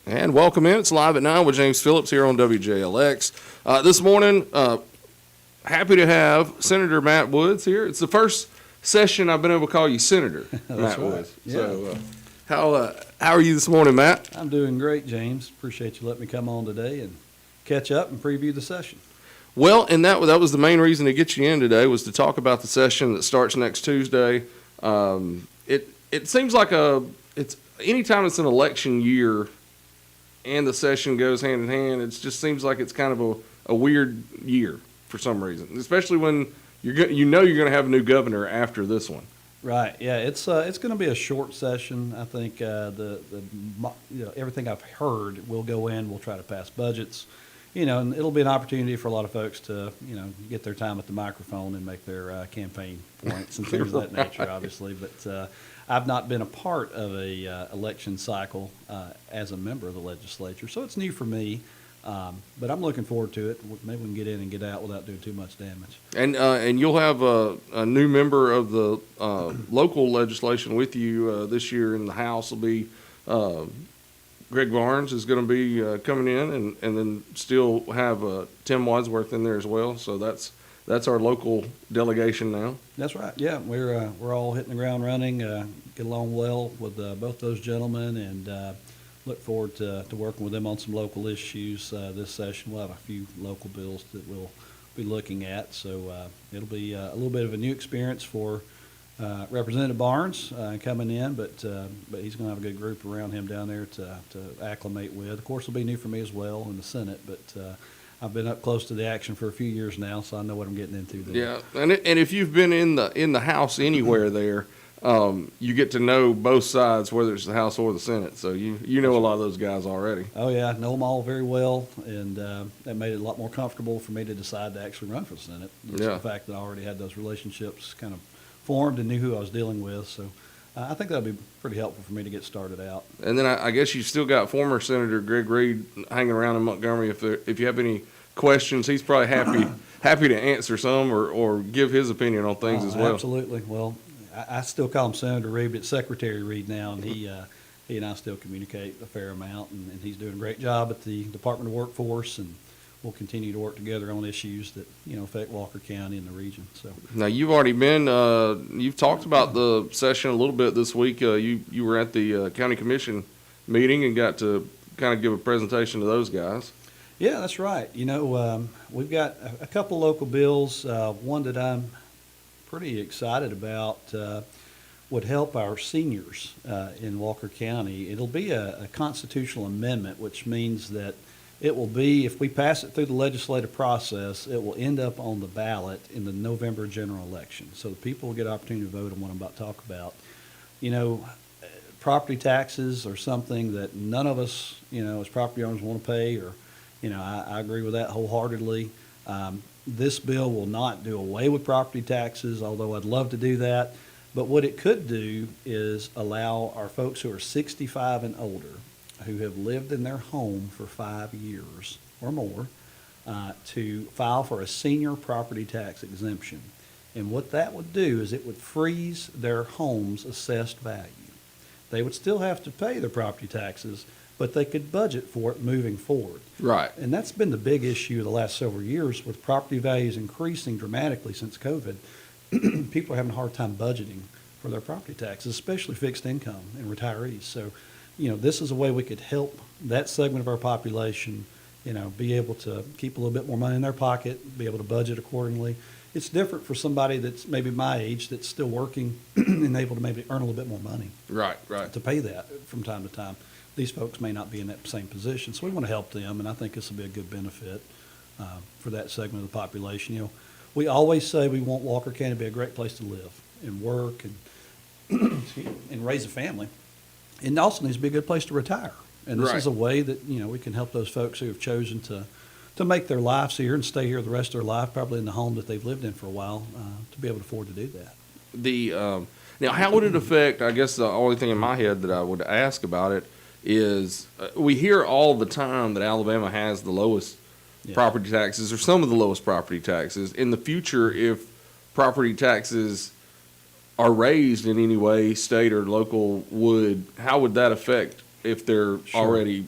And welcome in. It's Live at 9 with James Phillips here on WJLX. This morning, happy to have Senator Matt Woods here. It's the first session I've been able to call you Senator Matt Woods. Yeah. So, how are you this morning, Matt? I'm doing great, James. Appreciate you letting me come on today and catch up and preview the session. Well, and that was the main reason to get you in today, was to talk about the session that starts next Tuesday. It seems like it's anytime it's an election year and the session goes hand in hand, it just seems like it's kind of a weird year for some reason, especially when you're going to have a new governor after this one. Right. Yeah. It's going to be a short session. I think everything I've heard, we'll go in, we'll try to pass budgets, and it'll be an opportunity for a lot of folks to get their time at the microphone and make their campaign points and things of that nature, obviously. But I've not been a part of a election cycle as a member of the legislature, so it's new for me. But I'm looking forward to it. Maybe we can get in and get out without doing too much damage. And you'll have a new member of the local legislation with you this year in the House. Will be Greg Barnes is going to be coming in, and then still have Tim Wadsworth in there as well. So that's our local delegation now. That's right. Yeah, we're all hitting the ground running. Get along well with both those gentlemen, and look forward to working with them on some local issues this session. We'll have a few local bills that we'll be looking at, so it'll be a little bit of a new experience for Representative Barnes coming in, but he's going to have a good group around him down there to acclimate with. Of course, it'll be new for me as well in the Senate, but I've been up close to the action for a few years now, so I know what I'm getting into there. Yeah, and if you've been in the House anywhere there, you get to know both sides, whether it's the House or the Senate. So you know a lot of those guys already. Oh yeah, I know them all very well, and that made it a lot more comfortable for me to decide to actually run for the Senate. Just the fact that I already had those relationships kind of formed and knew who I was dealing with. So I think that'll be pretty helpful for me to get started out. And then I guess you still got former Senator Greg Reed hanging around in Montgomery. If you have any questions, he's probably happy to answer some or give his opinion on things as well. Absolutely. Well, I still call him Senator Reed, but it's Secretary Reed now, and he and I still communicate a fair amount, and he's doing a great job at the Department of Workforce, and we'll continue to work together on issues that affect Walker County and the region. So now you've already been you've talked about the session a little bit this week. You were at the county commission meeting and got to kind of give a presentation to those guys. Yeah, that's right. We've got a couple local bills. One that I'm pretty excited about would help our seniors in Walker County. It'll be a constitutional amendment, which means that it will be, if we pass it through the legislative process, it will end up on the ballot in the November general election. So the people will get an opportunity to vote on what I'm about to talk about. Property taxes are something that none of us, as property owners want to pay, or, I agree with that wholeheartedly. This bill will not do away with property taxes, although I'd love to do that. But what it could do is allow our folks who are 65 and older, who have lived in their home for 5 years or more, to file for a senior property tax exemption. And what that would do is it would freeze their home's assessed value. They would still have to pay their property taxes, but they could budget for it moving forward. Right. And that's been the big issue the last several years, with property values increasing dramatically since COVID. People are having a hard time budgeting for their property taxes, especially fixed income and retirees. So, this is a way we could help that segment of our population, be able to keep a little bit more money in their pocket, be able to budget accordingly. It's different for somebody that's maybe my age that's still working and able to maybe earn a little bit more money. Right. To pay that from time to time. These folks may not be in that same position, so we want to help them, and I think this will be a good benefit for that segment of the population. We always say we want Walker County to be a great place to live and work and and raise a family. And also needs to be a good place to retire. And this is a way that we can help those folks who have chosen to make their lives here and stay here the rest of their life, probably in the home that they've lived in for a while, to be able to afford to do that. Now, how would it affect? I guess the only thing in my head that I would ask about it is we hear all the time that Alabama has the lowest property taxes, or some of the lowest property taxes. In the future, if property taxes are raised in any way, state or local, how would that affect if they're already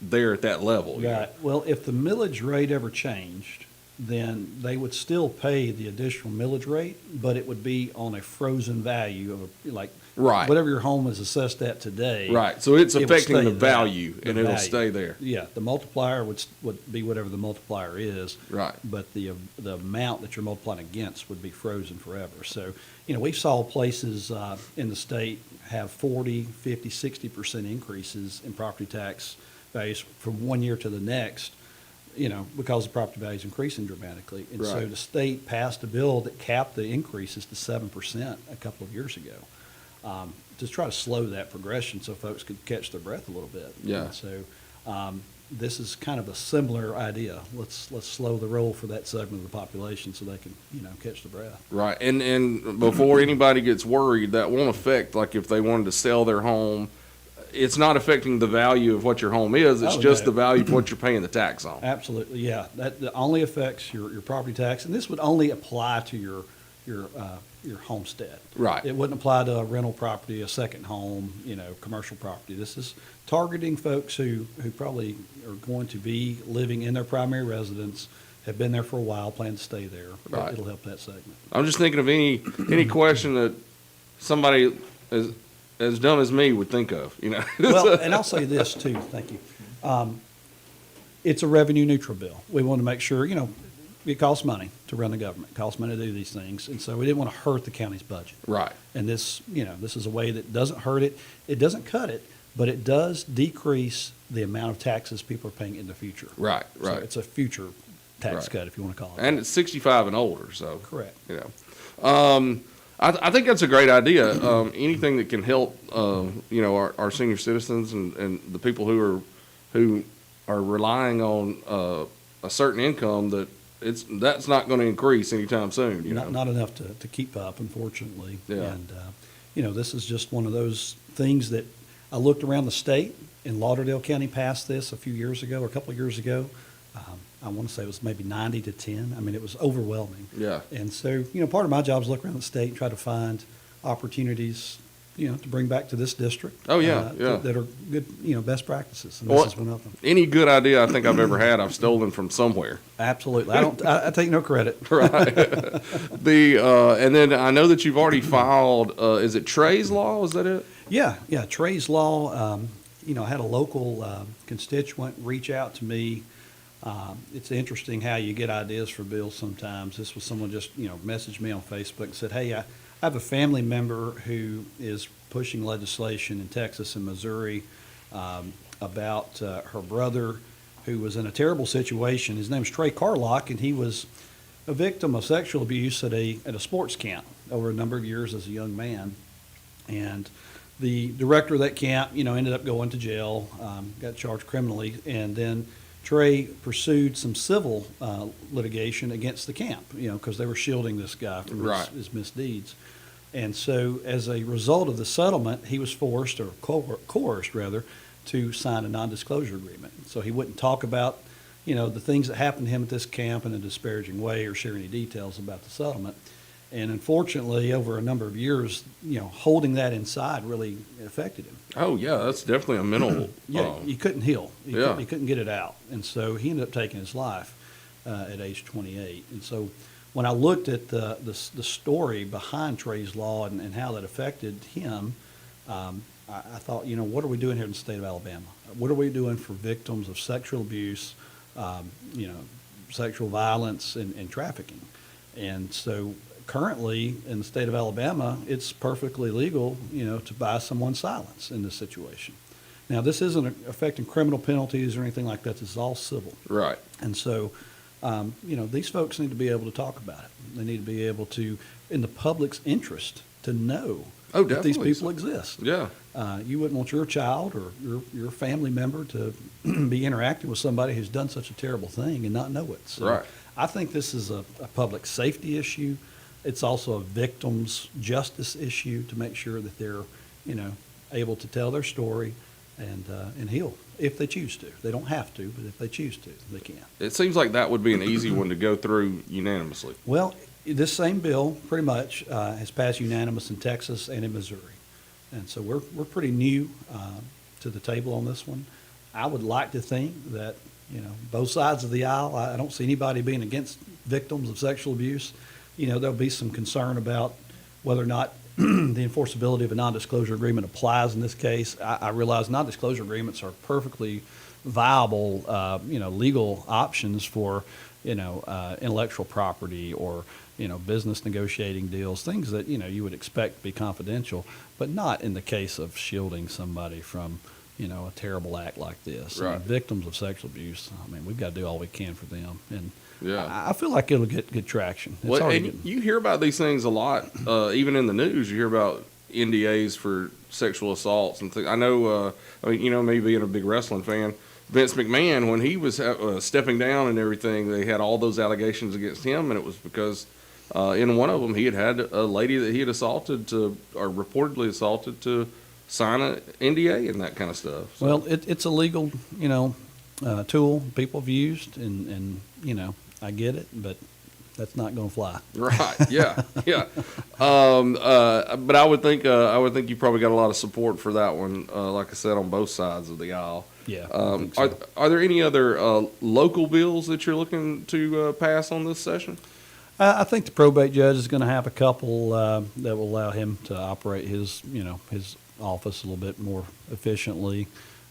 there at that level. you know? Right. Well, if the millage rate ever changed, then they would still pay the additional millage rate, but it would be on a frozen value of like Right. whatever your home is assessed at today. Right, so it's it would affecting stay the that, value, the and it'll value. stay there. Yeah, the multiplier would be whatever the multiplier is. Right. But the amount that you're multiplying against would be frozen forever. So, we saw places in the state have 40, 50, 60% increases in property tax values from one year to the next, because the property value is increasing dramatically. And so Right. the state passed a bill that capped the increases to 7% a couple of years ago, to try to slow that progression so folks could catch their breath a little bit. Yeah. And so this is kind of a similar idea. Let's slow the roll for that segment of the population so they can, catch their breath. Right, and before anybody gets worried, that won't affect, like if they wanted to sell their home, it's not affecting the value of what your home is, it's Oh, just no. the value of what you're paying the tax on. Absolutely, yeah. That only affects your property tax, and this would only apply to your homestead. Right. It wouldn't apply to a rental property, a second home, commercial property. This is targeting folks who probably are going to be living in their primary residence, have been there for a while, plan to stay there. Right. It'll help that segment. I'm just thinking of any question that somebody as dumb as me would think of, Well, and I'll say this too, thank you. It's a revenue neutral bill. We want to make sure, it costs money to run the government, it costs money to do these things, and so we didn't want to hurt the county's budget. Right, And this is a way that doesn't hurt it, it doesn't cut it, but it does decrease the amount of taxes people are paying in the future. right, So right. it's a future tax Right. cut, if you want to call it. And it's 65 and older, so. Correct. I think that's a great idea. Anything that can help, our senior citizens and the people who are relying on a certain income that's not going to increase anytime soon. Not enough to keep up, unfortunately. Yeah. And, this is just one of those things that I looked around the state, and Lauderdale County passed this a few years ago, or a couple of years ago. I want to say it was maybe 90-10. I mean, it was overwhelming. Yeah. And so, part of my job is look around the state and try to find opportunities, to bring back to this district. Oh, yeah, yeah. That are good, best practices, and Well, this is one of them. Any good idea I think I've ever had, I've stolen from somewhere. Absolutely. I take no credit. Right. And then I know that you've already filed, is it Trey's Law? Is that it? Yeah. Trey's Law, I had a local constituent reach out to me. It's interesting how you get ideas for bills sometimes. This was someone just, messaged me on Facebook and said, hey, I have a family member who is pushing legislation in Texas and Missouri about her brother who was in a terrible situation. His name is Trey Carlock, and he was a victim of sexual abuse at a sports camp over a number of years as a young man. And the director of that camp, ended up going to jail, got charged criminally, and then Trey pursued some civil litigation against the camp, because they were shielding this guy from Right. his misdeeds. And so as a result of the settlement, he was forced, or coerced rather, to sign a non-disclosure agreement. So he wouldn't talk about, the things that happened to him at this camp in a disparaging way or share any details about the settlement. And unfortunately, over a number of years, holding that inside really affected him. Oh, yeah, that's definitely a mental. You couldn't heal. Yeah. You couldn't get it out. And so he ended up taking his life at age 28. And so when I looked at the story behind Trey's Law and how that affected him, I thought, what are we doing here in the state of Alabama? What are we doing for victims of sexual abuse, sexual violence, and trafficking? And so currently in the state of Alabama, it's perfectly legal, to buy someone's silence in this situation. Now, this isn't affecting criminal penalties or anything like that. This is all civil. Right. And so, these folks need to be able to talk about it. They need to be able to, in the public's interest, to know that these definitely. people exist. Yeah. You wouldn't want your child or your family member to be interacting with somebody who's done such a terrible thing and not know it. So Right. I think this is a public safety issue. It's also a victim's justice issue to make sure that they're, able to tell their story and heal if they choose to. They don't have to, but if they choose to, they can. It seems like that would be an easy one to go through unanimously. Well, this same bill pretty much has passed unanimous in Texas and in Missouri. And so we're pretty new to the table on this one. I would like to think that, both sides of the aisle, I don't see anybody being against victims of sexual abuse. There'll be some concern about whether or not the enforceability of a non-disclosure agreement applies in this case. I realize non-disclosure agreements are perfectly viable, legal options for, intellectual property or, business negotiating deals, things that, you would expect to be confidential, but not in the case of shielding somebody from, a terrible act like this. Right. Victims of sexual abuse, we've got to do all we can for them. And Yeah. I feel like it'll get good traction. It's Well, already and getting- you hear about these things a lot, even in the news. You hear about NDAs for sexual assaults and things. I know, me being a big wrestling fan, Vince McMahon, when he was stepping down and everything, they had all those allegations against him, and it was because in one of them he had a lady that he had assaulted or reportedly assaulted to sign an NDA and that kind of stuff. So. Well, it's a legal, tool people have used, and I get it, but that's not going to fly. Right. Yeah. Yeah. But I would think you probably got a lot of support for that one. Like I said, on both sides of the aisle. Yeah. I think so. Are there any other local bills that you're looking to pass on this session? I think the probate judge is going to have a couple that will allow him to operate his office a little bit more efficiently.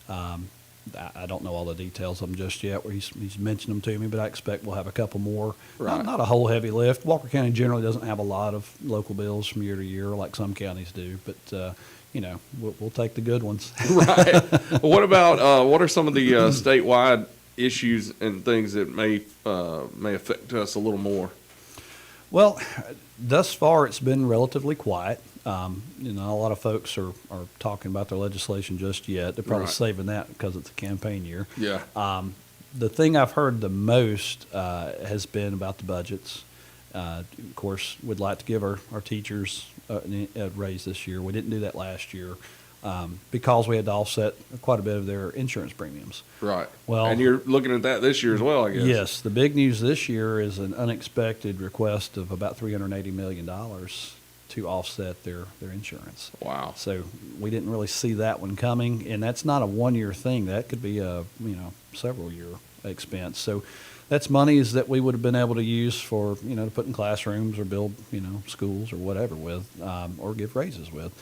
I don't know all the details of them just yet. Where he's mentioned them to me, but I expect we'll have a couple more. Right. Not a whole heavy lift. Walker County generally doesn't have a lot of local bills from year to year like some counties do, but we'll take the good ones. Right. What about what are some of the statewide issues and things that may affect us a little more? Well, thus far it's been relatively quiet. Not a lot of folks are talking about their legislation just yet. They're probably Right. saving that because it's a campaign year. Yeah. The thing I've heard the most has been about the budgets. Of course, we'd like to give our teachers a raise this year. We didn't do that last year because we had to offset quite a bit of their insurance premiums. Right. Well, and you're looking at that this year as well, I guess. Yes. The big news this year is an unexpected request of about $380 million to offset their insurance. Wow. So we didn't really see that one coming, and that's not a one-year thing. That could be a several-year expense. So that's monies that we would have been able to use for to put in classrooms or build schools or whatever with, or give raises with.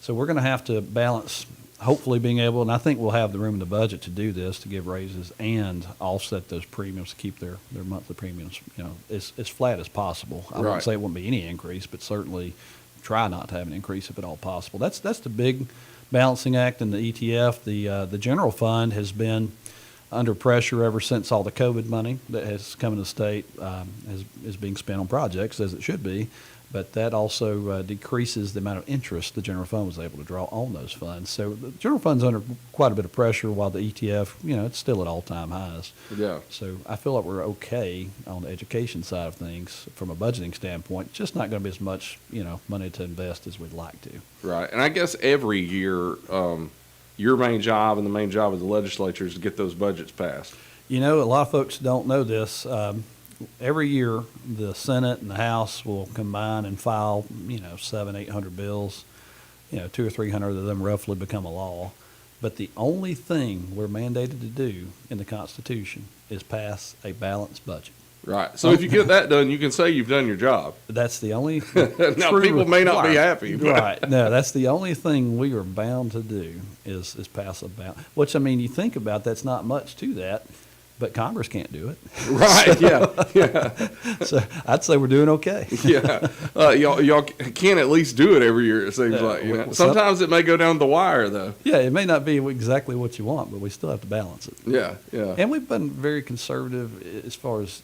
So we're going to have to balance, hopefully being able, and I think we'll have the room in the budget to do this, to give raises and offset those premiums, to keep their monthly premiums as flat as possible. I Right. wouldn't say it wouldn't be any increase, but certainly try not to have an increase if at all possible. That's the big balancing act in the ETF. The general fund has been under pressure ever since all the COVID money that has come into the state is being spent on projects, as it should be. But that also decreases the amount of interest the general fund was able to draw on those funds. So the general fund's under quite a bit of pressure, while the ETF, it's still at all-time highs. Yeah. So I feel like we're okay on the education side of things from a budgeting standpoint. Just not going to be as much, money to invest as we'd like to. Right. And I guess every year, your main job and the main job of the legislature is to get those budgets passed. A lot of folks don't know this. Every year, the Senate and the House will combine and file, 700-800 bills. 200 or 300 of them roughly become a law. But the only thing we're mandated to do in the Constitution is pass a balanced budget. Right. So if you get that done, you can say you've done your job. That's the only Now, true people may not be requirement. happy. But Right. No, that's the only thing we are bound to do is pass a balance. Which, you think about, that's not much to that, but Congress can't do it. Right. Yeah. So I'd say we're doing okay. Yeah. Y'all can at least do it every year, it seems like. well, Sometimes it may go down the wire, though. Yeah, it may not be exactly what you want, but we still have to balance it. Yeah. Yeah. And we've been very conservative as far as,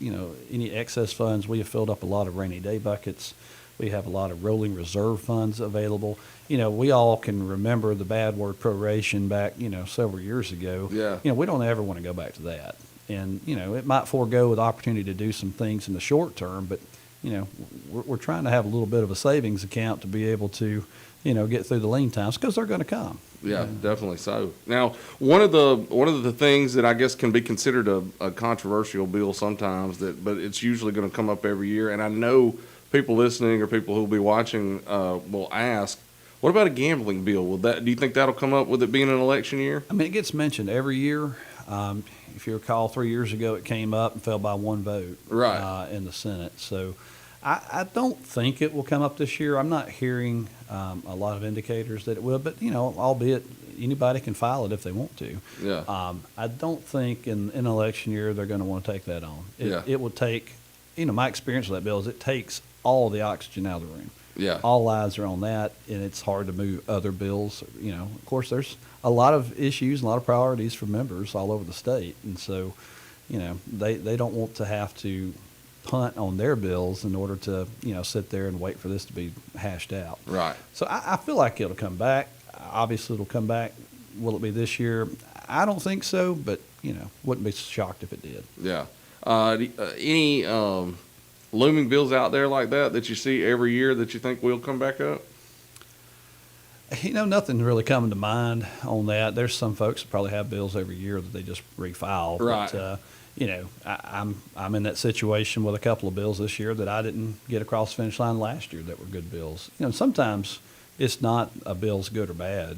any excess funds. We have filled up a lot of rainy day buckets. We have a lot of rolling reserve funds available. We all can remember the bad word proration back, several years ago. Yeah. We don't ever want to go back to that. And, it might forego the opportunity to do some things in the short term, but, we're trying to have a little bit of a savings account to be able to, get through the lean times, because they're going to come. Yeah, definitely so. Now, one of the things that I guess can be considered a controversial bill sometimes, but it's usually going to come up every year, and I know people listening or people who will be watching will ask, what about a gambling bill? Do you think that'll come up with it being an election year? It gets mentioned every year. If you recall, 3 years ago, it came up and fell by one vote in the Senate. So I don't think it will come up this year. I'm not hearing a lot of indicators that it will, but, albeit anybody can file it if they want to. Yeah. I don't think in an election year they're going to want to take that on. It will take, my experience with that bill is it takes all the oxygen out of the room. Yeah. All eyes are on that, and it's hard to move other bills. Of course, there's a lot of issues and a lot of priorities for members all over the state, and so, they don't want to have to punt on their bills in order to, sit there and wait for this to be hashed out. Right. So I feel like it'll come back. Obviously, it'll come back. Will it be this year? I don't think so, but, wouldn't be shocked if it did. Yeah. Any looming bills out there like that you see every year that you think will come back up? Nothing really coming to mind on that. There's some folks that probably have bills every year that they just refile. Right. But, I'm in that situation with a couple of bills this year that I didn't get across the finish line last year that were good bills. Sometimes it's not a bill's good or bad,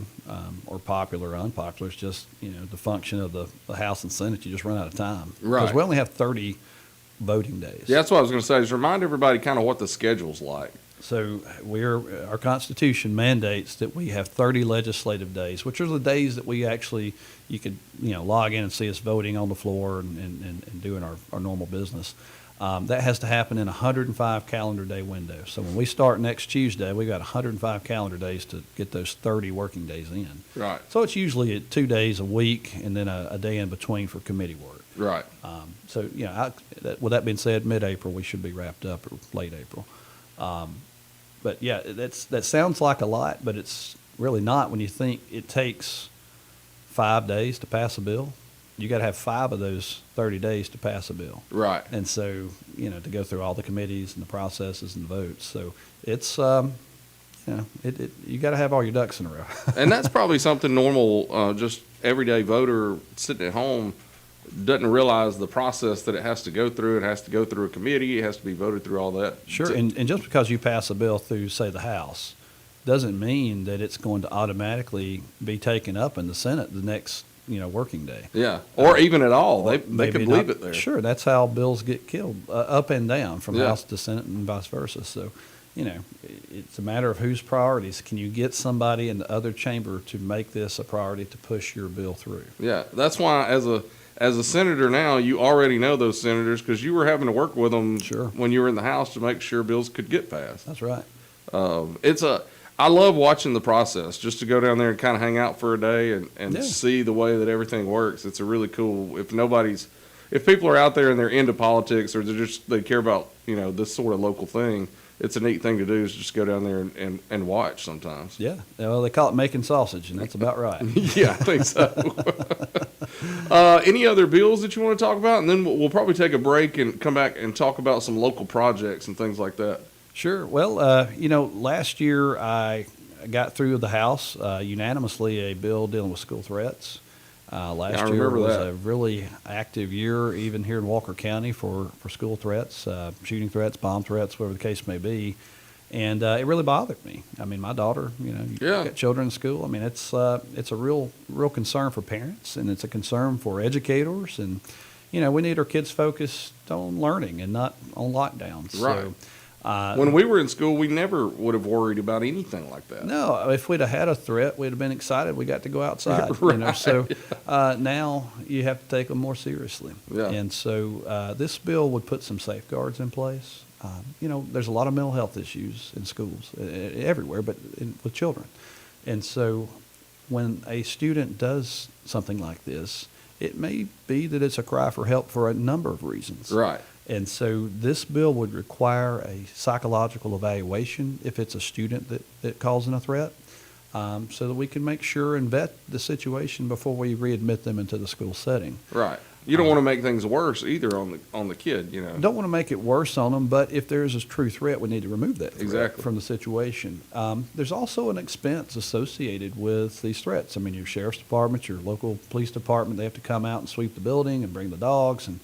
or popular or unpopular. It's just, the function of the House and Senate. You just run out of time. Right. Because we only have 30 voting days. Yeah, that's what I was going to say. Just remind everybody kind of what the schedule's like. So our Constitution mandates that we have 30 legislative days, which are the days that we actually, you could, log in and see us voting on the floor and doing our normal business. That has to happen in a 105 calendar day window. So when we start next Tuesday, we've got 105 calendar days to get those 30 working days in. Right. So it's usually 2 days a week and then a day in between for committee work. Right. So, with that being said, mid-April, we should be wrapped up, or late April. But yeah, that sounds like a lot, but it's really not when you think it takes 5 days to pass a bill. You got to have 5 of those 30 days to pass a bill. Right. And so, to go through all the committees and the processes and the votes. So it's, you got to have all your ducks in a row. And that's probably something normal, just everyday voter sitting at home doesn't realize the process that it has to go through. It has to go through a committee. It has to be voted through all that. Sure. And just because you pass a bill through, say, the House, doesn't mean that it's going to automatically be taken up in the Senate the next, working day. Yeah. Or even at all. They could leave it there. Sure. That's how bills get killed, up and down from Yeah. House to Senate and vice versa. So, it's a matter of whose priorities. Can you get somebody in the other chamber to make this a priority to push your bill through? Yeah. That's why as a senator now, you already know those senators because you were having to work with them Sure. when you were in the House to make sure bills could get passed. That's right. I love watching the process, just to go down there and kind of hang out for a day and Yeah. see the way that everything works. It's a really cool, if people are out there and they're into politics or they care about, this sort of local thing, it's a neat thing to do is just go down there and watch sometimes. Yeah. Well, they call it making sausage, and that's about right. Yeah, I think so. Any other bills that you want to talk about? And then we'll probably take a break and come back and talk about some local projects and things like that. Sure. Well, last year I got through the House unanimously a bill dealing with school threats. Last year was a really active year, even here in Walker County, for school threats, shooting threats, bomb threats, whatever the case may be. And it really bothered me. I mean, my daughter, you've got children in school. I mean, it's a real concern for parents, and it's a concern for educators. And, we need our kids focused on learning and not on lockdowns. Right. So, when we were in school, we never would have worried about anything like that. No, if we'd have had a threat, we'd have been excited we got to go outside. Right. So now you have to take them more seriously. Yeah. And so this bill would put some safeguards in place. There's a lot of mental health issues in schools everywhere, but with children. And so when a student does something like this, it may be that it's a cry for help for a number of reasons. Right. And so this bill would require a psychological evaluation if it's a student that calls in a threat, so that we can make sure and vet the situation before we readmit them into the school setting. Right. You don't want to make things worse either on the kid, Don't want to make it worse on them, but if there is a true threat, we need to remove that threat Exactly. from the situation. There's also an expense associated with these threats. I mean, your sheriff's department, your local police department, they have to come out and sweep the building and bring the dogs and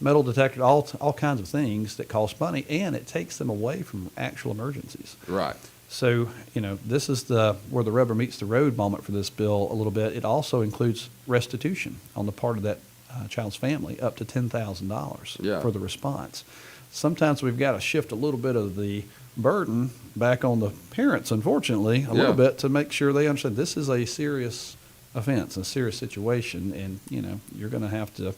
metal detectors, all kinds of things that cost money, and it takes them away from actual emergencies. Right. So, this is where the rubber meets the road moment for this bill a little bit. It also includes restitution on the part of that child's family up to $10,000 Yeah. for the response. Sometimes we've got to shift a little bit of the burden back on the parents, unfortunately, a little bit, to make sure they understand this is a serious offense, a serious situation, and you're going to have to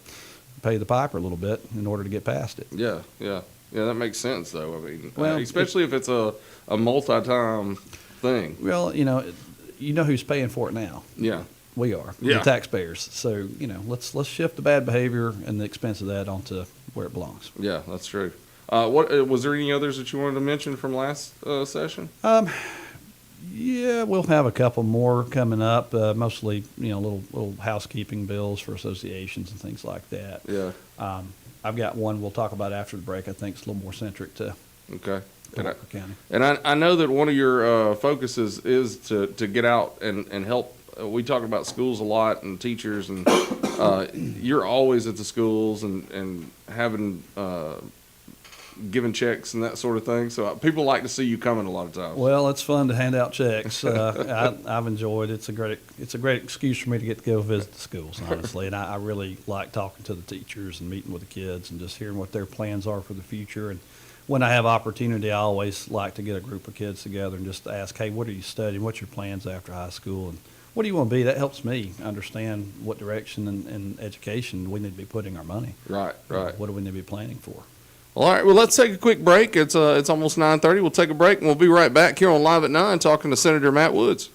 pay the piper a little bit in order to get past it. Yeah, yeah, yeah. That makes sense, though. I mean, Well, especially if it's a multi-time thing. Well, you know who's paying for it now. Yeah, We are, Yeah. the taxpayers. So let's shift the bad behavior and the expense of that onto where it belongs. yeah, that's true. What was there any others that you wanted to mention from last session? Yeah, we'll have a couple more coming up. Mostly, little housekeeping bills for associations and things like that. Yeah. I've got one we'll talk about after the break. I think it's a little more centric to Okay. And Walker County. I know that one of your focuses is to get out and help. We talk about schools a lot and teachers, and you're always at the schools and having giving checks and that sort of thing. So people like to see you coming a lot of times. Well, it's fun to hand out checks. I've enjoyed it. It's a great excuse for me to get to go visit the schools, honestly. And I really like talking to the teachers and meeting with the kids and just hearing what their plans are for the future. And when I have opportunity, I always like to get a group of kids together and just ask, hey, what are you studying? What's your plans after high school? And what do you want to be? That helps me understand what direction and education we need to be putting our money. Right. What do we need to be planning for? All right, well, let's take a quick break. It's almost 9:30. We'll take a break, and we'll be right back here on Live at 9 talking to Senator Matt Woods.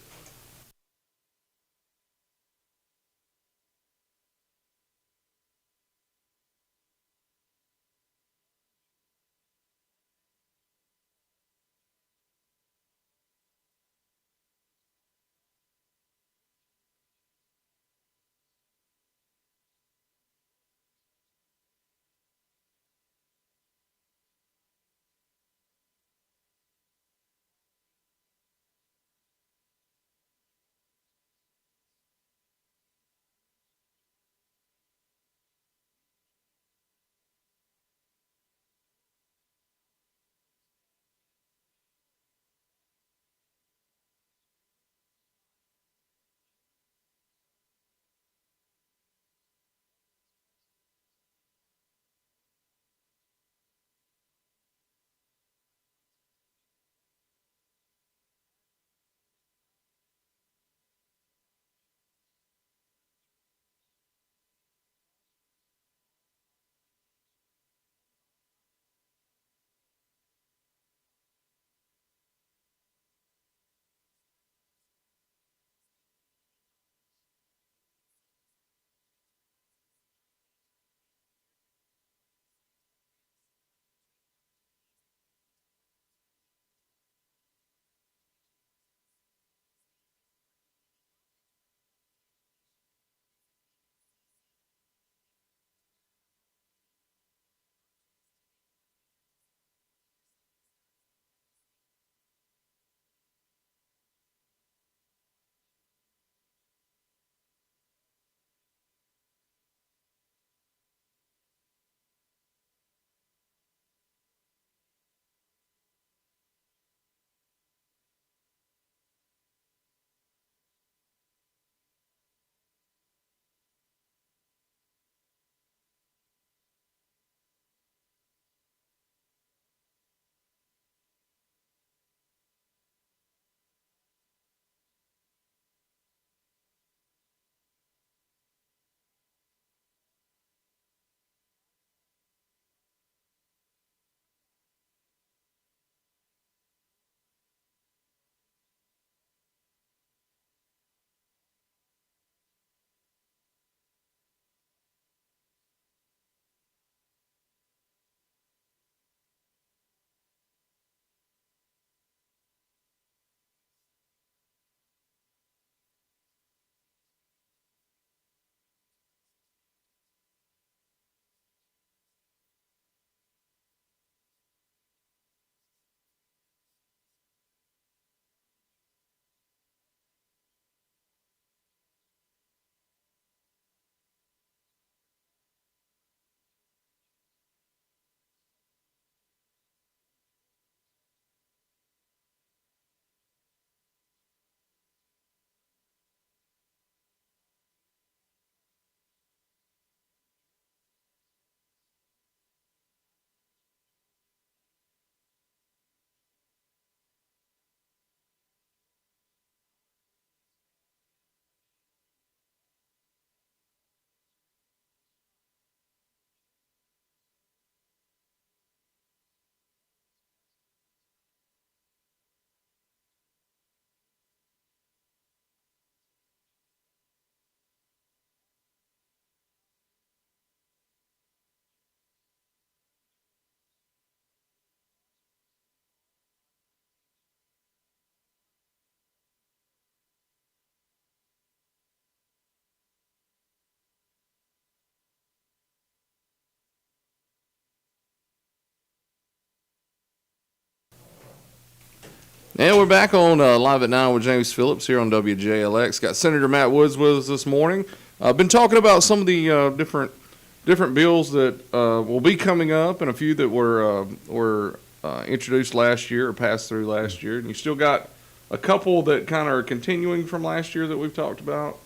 And we're back on Live at 9 with James Phillips here on WJLX. Got Senator Matt Woods with us this morning. Been talking about some of the different bills that will be coming up, and a few that were introduced last year or passed through last year. And you still got a couple that kind of are continuing from last year that we've talked about.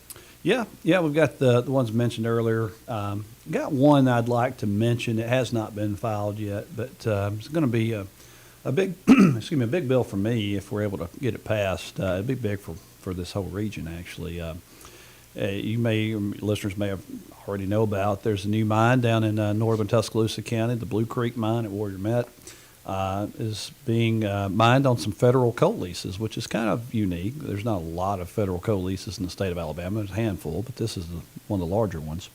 Yeah, we've got the ones mentioned earlier. Got one I'd like to mention. It has not been filed yet, but it's going to be a big, a big bill for me if we're able to get it passed. It'd be big for this whole region, actually. Listeners may have already know about. There's a new mine down in northern Tuscaloosa County, the Blue Creek Mine at Warrior Met. Is being mined on some federal coal leases, which is kind of unique. There's not a lot of federal coal leases in the state of Alabama. There's a handful, but this is one of the larger ones.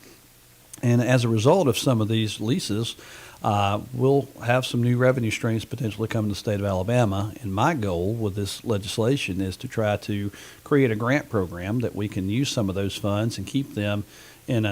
And as a result of some of these leases, we'll have some new revenue streams potentially coming to the state of Alabama. And my goal with this legislation is to try to create a grant program that we can use some of those funds and keep them in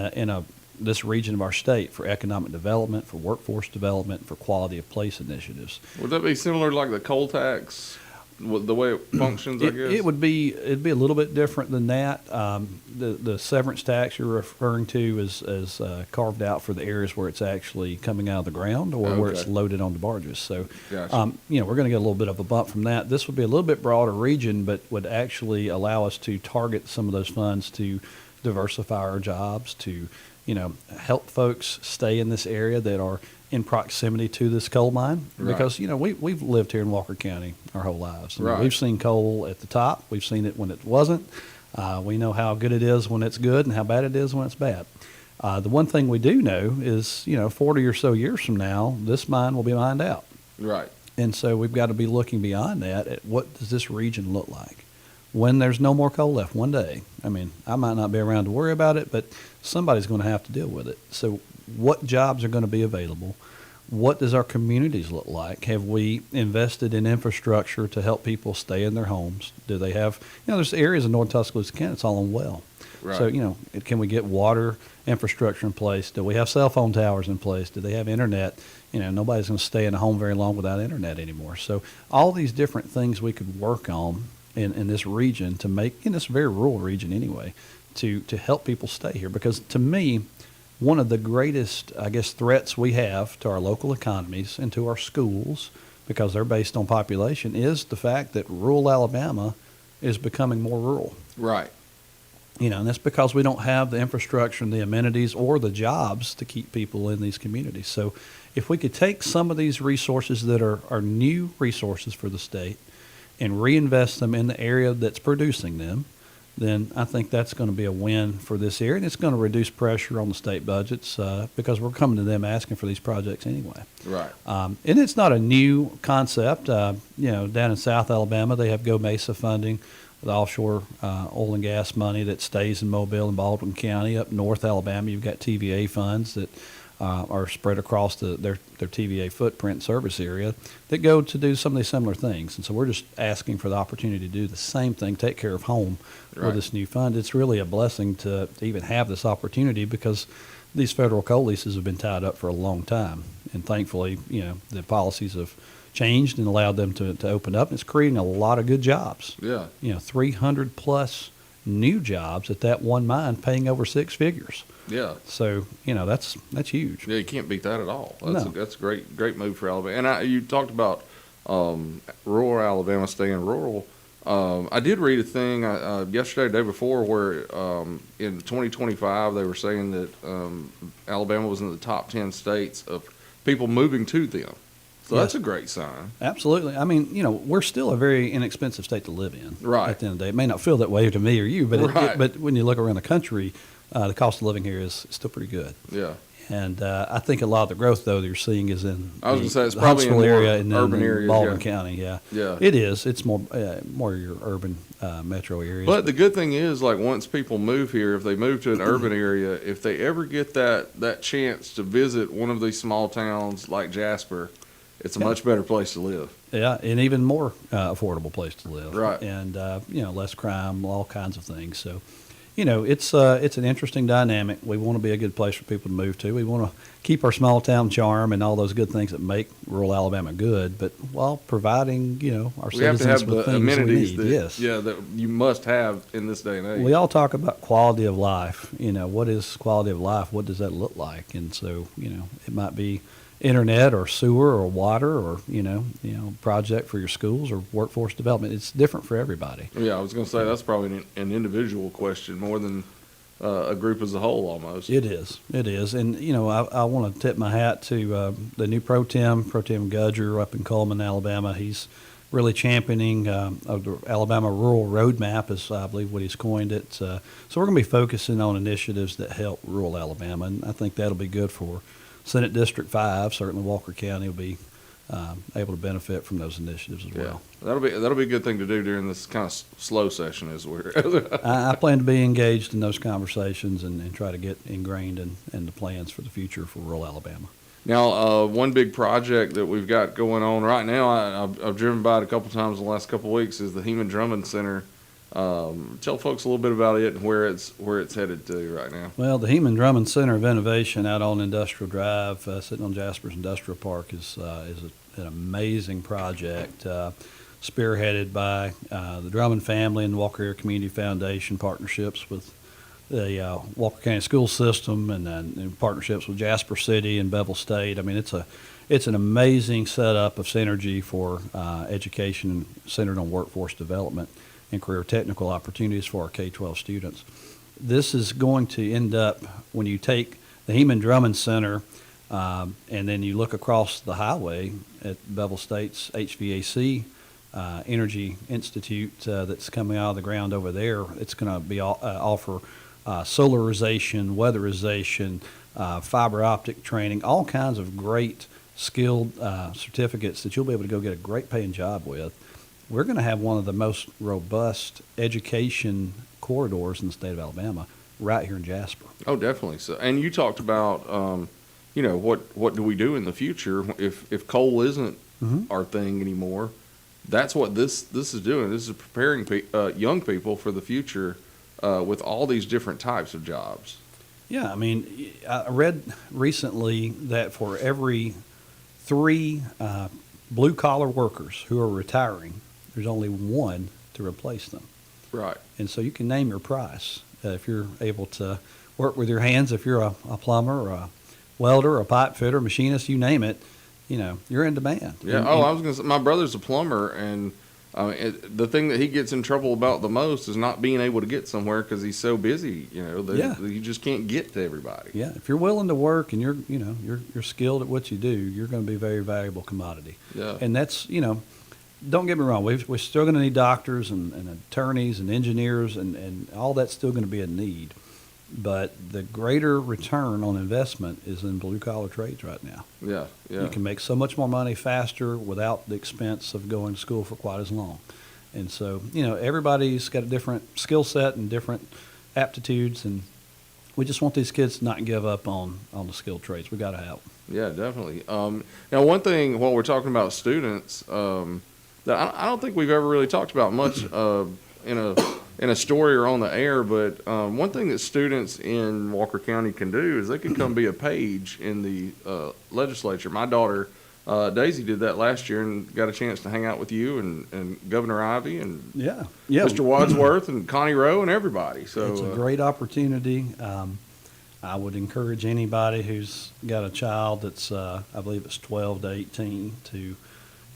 this region of our state for economic development, for workforce development, for quality of place initiatives. Would that be similar to like the coal tax, the way it functions, I guess? It'd be a little bit different than that. The severance tax you're referring to is carved out for the areas where it's actually coming out of the ground or where it's loaded onto barges. So, gotcha. we're going to get a little bit of a bump from that. This would be a little bit broader region, but would actually allow us to target some of those funds to diversify our jobs, to help folks stay in this area that are in proximity to this coal mine. Right. Because, we've lived here in Walker County our whole lives. Right. We've seen coal at the top. We've seen it when it wasn't. We know how good it is when it's good and how bad it is when it's bad. The one thing we do know is, 40 or so years from now, this mine will be mined out. Right. And so we've got to be looking beyond that at what does this region look like when there's no more coal left one day. I mean, I might not be around to worry about it, but somebody's going to have to deal with it. So what jobs are going to be available? What does our communities look like? Have we invested in infrastructure to help people stay in their homes? Do they have, there's areas in North Tuscaloosa County, it's all on well. Right. So, can we get water infrastructure in place? Do we have cell phone towers in place? Do they have internet? Nobody's going to stay in a home very long without internet anymore. So all these different things we could work on in this region to make, in this very rural region anyway, to help people stay here. Because to me, one of the greatest, threats we have to our local economies and to our schools, because they're based on population, is the fact that rural Alabama is becoming more rural. Right. And that's because we don't have the infrastructure and the amenities or the jobs to keep people in these communities. So if we could take some of these resources that are new resources for the state and reinvest them in the area that's producing them, then I think that's going to be a win for this area, and it's going to reduce pressure on the state budgets because we're coming to them asking for these projects anyway. Right. And it's not a new concept. Down in South Alabama, they have Go Mesa funding, the offshore oil and gas money that stays in Mobile and Baldwin County. Up north Alabama, you've got TVA funds that are spread across their TVA footprint service area that go to do some of these similar things. And so we're just asking for the opportunity to do the same thing, take care of home with this new fund. It's really a blessing to even have this opportunity because these federal coal leases have been tied up for a long time. And thankfully, the policies have changed and allowed them to open up. And it's creating a lot of good jobs. Yeah. 300 plus new jobs at that one mine paying over six figures. Yeah. So, that's huge. Yeah, you can't beat that at all. That's a great move for Alabama. And you talked about rural Alabama staying rural. I did read a thing yesterday, the day before, where in 2025 they were saying that Alabama was in the top 10 states of people moving to them. So that's a great sign. Absolutely. I mean, we're still a very inexpensive state to live in. Right. At the end of the day, it may not feel that way to me or you, but but when you look around the country, the cost of living here is still pretty good. Yeah. And I think a lot of the growth, though, that you're seeing is in it's the probably in Huntsville more area and then urban in areas, Baldwin yeah. County. Yeah. Yeah. It is. It's more your urban metro areas. But the good thing is, like, once people move here, if they move to an urban area, if they ever get that chance to visit one of these small towns like Jasper, it's a much better place to live. Yeah, and even more affordable place to live. Right. And, less crime, all kinds of things. So, it's an interesting dynamic. We want to be a good place for people to move to. We want to keep our small town charm and all those good things that make rural Alabama good, but while providing, our We have to citizens have with the things we amenities need. Yes. that you must have in this day and age. We all talk about quality of life. What is quality of life? What does that look like? And so, it might be internet or sewer or water or, project for your schools or workforce development. It's different for everybody. Yeah, I was going to say that's probably an individual question more than a group as a whole almost. It is. And, I want to tip my hat to the new Pro Tem Gudger up in Coleman, Alabama. He's really championing the Alabama Rural Roadmap, is I believe what he's coined it. So we're going to be focusing on initiatives that help rural Alabama, and I think that'll be good for Senate District 5. Certainly Walker County will be able to benefit from those initiatives as well. That'll be a good thing to do during this kind of slow session as we're. I plan to be engaged in those conversations and try to get ingrained in the plans for the future for rural Alabama. Now, one big project that we've got going on right now, I've driven by it a couple times in the last couple of weeks, is the Heman Drummond Center. Tell folks a little bit about it and where it's headed to right now. Well, the Heman Drummond Center of Innovation out on Industrial Drive, sitting on Jasper's Industrial Park, is an amazing project, spearheaded by the Drummond family and the Walker Area Community Foundation, partnerships with the Walker County School System, and partnerships with Jasper City and Bevel State. I mean, it's an amazing setup of synergy for education centered on workforce development and career technical opportunities for our K-12 students. This is going to end up, when you take the Heman Drummond Center and then you look across the highway at Bevel State's HVAC Energy Institute that's coming out of the ground over there. It's going to be offer solarization, weatherization, fiber optic training, all kinds of great skilled certificates that you'll be able to go get a great paying job with. We're going to have one of the most robust education corridors in the state of Alabama right here in Jasper. Oh, definitely. So, and you talked about, what do we do in the future if coal isn't our thing anymore? That's what this is doing. This is preparing young people for the future with all these different types of jobs. Yeah, I mean, I read recently that for every 3 blue-collar workers who are retiring, there's only 1 to replace them. Right. And so you can name your price if you're able to work with your hands. If you're a plumber or a welder or a pipe fitter, machinist, you name it, you're in demand. Yeah. I was going to say, my brother's a plumber, and the thing that he gets in trouble about the most is not being able to get somewhere because he's so busy. That you just can't get to everybody. Yeah. If you're willing to work and you're skilled at what you do, you're going to be a very valuable commodity. Yeah. And that's don't get me wrong. We're still going to need doctors and attorneys and engineers, and all that's still going to be a need. But the greater return on investment is in blue-collar trades right now. Yeah. You can make so much more money faster without the expense of going to school for quite as long. And so, everybody's got a different skill set and different aptitudes, and we just want these kids to not give up on the skilled trades. We got to help. Yeah, definitely. Now, one thing while we're talking about students, that I don't think we've ever really talked about much in a story or on the air, but one thing that students in Walker County can do is they can come be a page in the legislature. My daughter, Daisy, did that last year and got a chance to hang out with you and Governor Ivey and Mr. Wadsworth and Connie Rowe and everybody. So it's a great opportunity. I would encourage anybody who's got a child that's, I believe it's 12 to 18 to,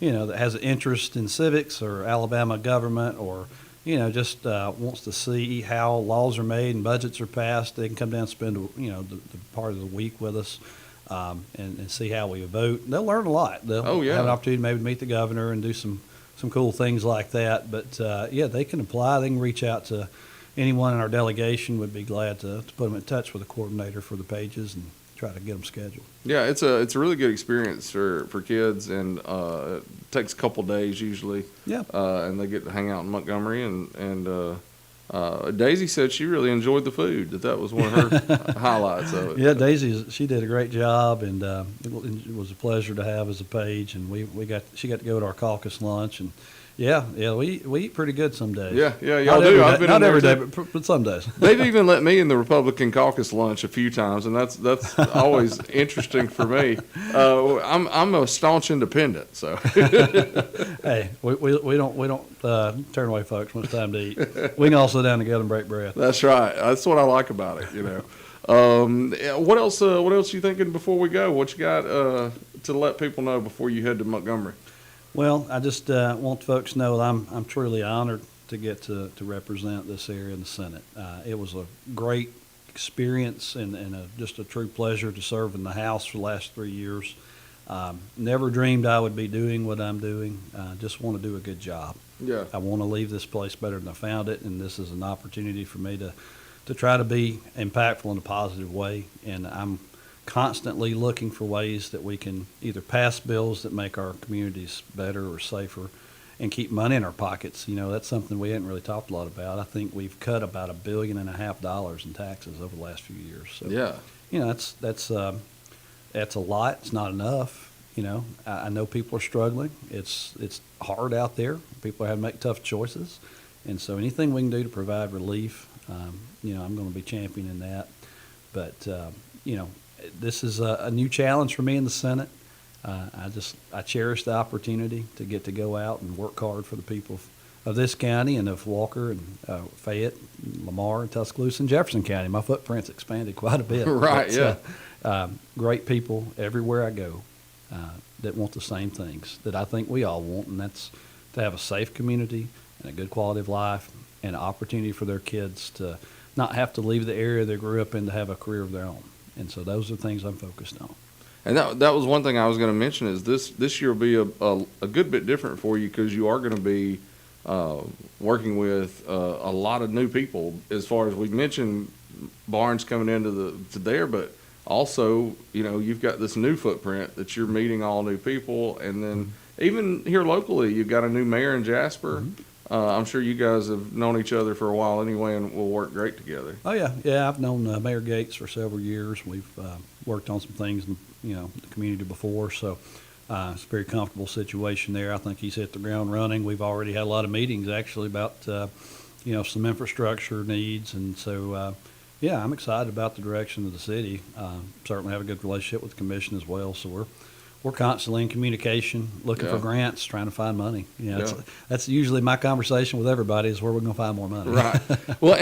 that has an interest in civics or Alabama government, or just wants to see how laws are made and budgets are passed. They can come down and spend, the part of the week with us and see how we vote. They'll learn a lot. They'll have an opportunity maybe to meet the governor and do some cool things like that. But, they can apply. They can reach out to anyone in our delegation. Would be glad to put them in touch with the coordinator for the pages and try to get them scheduled. Yeah, it's a really good experience for kids, and it takes a couple days usually. Yeah. And they get to hang out in Montgomery, and Daisy said she really enjoyed the food. That was one of her highlights of it. Yeah, Daisy, she did a great job, and it was a pleasure to have as a page. And she got to go to our caucus lunch, and Yeah, we eat pretty good some days. Yeah, y'all do. I've been not in there every day, too. but some days. They've even let me in the Republican caucus lunch a few times, and that's always interesting for me. I'm a staunch independent, so. Hey, we don't turn away folks when it's time to eat. We can all sit down together and break bread. That's right. That's what I like about it. What else? What else you thinking before we go? What you got to let people know before you head to Montgomery? Well, I just want folks to know that I'm truly honored to get to represent this area in the Senate. It was a great experience and just a true pleasure to serve in the House for the last 3 years. Never dreamed I would be doing what I'm doing. Just want to do a good job. Yeah. I want to leave this place better than I found it, and this is an opportunity for me to try to be impactful in a positive way. And I'm constantly looking for ways that we can either pass bills that make our communities better or safer and keep money in our pockets. That's something we hadn't really talked a lot about. I think we've cut about $1.5 billion in taxes over the last few years. So, Yeah. that's a lot. It's not enough. I know people are struggling. It's hard out there. People have to make tough choices. And so anything we can do to provide relief, I'm going to be championing that. But, this is a new challenge for me in the Senate. I cherish the opportunity to get to go out and work hard for the people of this county and of Walker and Fayette, Lamar, and Tuscaloosa and Jefferson County. My footprint's expanded quite a bit. Right, yeah. Great people everywhere I go that want the same things that I think we all want, and that's to have a safe community and a good quality of life and an opportunity for their kids to not have to leave the area they grew up in to have a career of their own. And so those are things I'm focused on. And that was one thing I was going to mention is this year will be a good bit different for you because you are going to be working with a lot of new people. As far as we mentioned, Barnes coming into there, but also you've got this new footprint that you're meeting all new people, and then even here locally you've got a new mayor in Jasper. Mm-hmm. I'm sure you guys have known each other for a while anyway, and will work great together. Oh yeah. I've known Mayor Gates for several years. We've worked on some things in the community before, so it's a very comfortable situation there. I think he's hit the ground running. We've already had a lot of meetings actually about some infrastructure needs, and so I'm excited about the direction of the city. Certainly have a good relationship with the commission as well. So we're constantly in communication, looking for grants, trying to find money. That's usually my conversation with everybody is where we're going to find more money. Right. Well,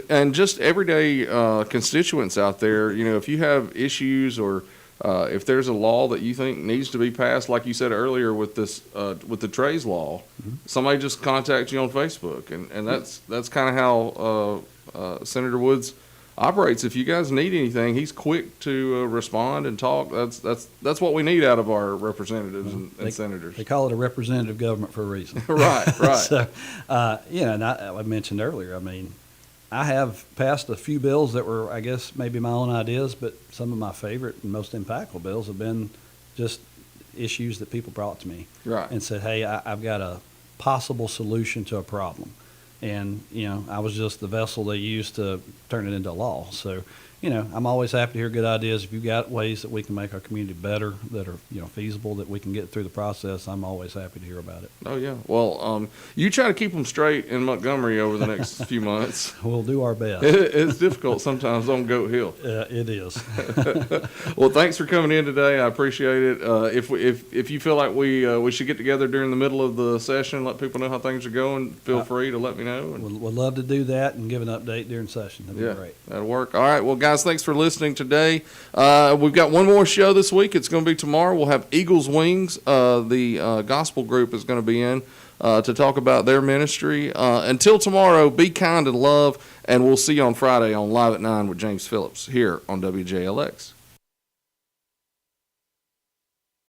and just everyday constituents out there, if you have issues or if there's a law that you think needs to be passed, like you said earlier with this with the Trays law, somebody just contacts you on Facebook, and that's kind of how Senator Woods operates. If you guys need anything, he's quick to respond and talk. That's what we need out of our representatives and senators. They call it a representative government for a reason. Right. So, and I mentioned earlier, I have passed a few bills that were, I guess, maybe my own ideas, but some of my favorite and most impactful bills have been just issues that people brought to me. Right. And said, hey, I've got a possible solution to a problem. And, I was just the vessel they used to turn it into law. So, I'm always happy to hear good ideas. If you've got ways that we can make our community better, that are, feasible, that we can get through the process, I'm always happy to hear about it. Oh, yeah. Well, you try to keep them straight in Montgomery over the next few months. We'll do our best. It's difficult sometimes on Goat Hill. It is. Well, thanks for coming in today. I appreciate it. If you feel like we should get together during the middle of the session, let people know how things are going, feel free to let me know. We'd love to do that and give an update during session. That'd be great. That'll work. All right. Well, guys, thanks for listening today. We've got one more show this week. It's going to be tomorrow. We'll have Eagles Wings. The gospel group is going to be in to talk about their ministry. Until tomorrow, be kind and love, and we'll see you on Friday on Live at 9 with James Phillips here on WJLX.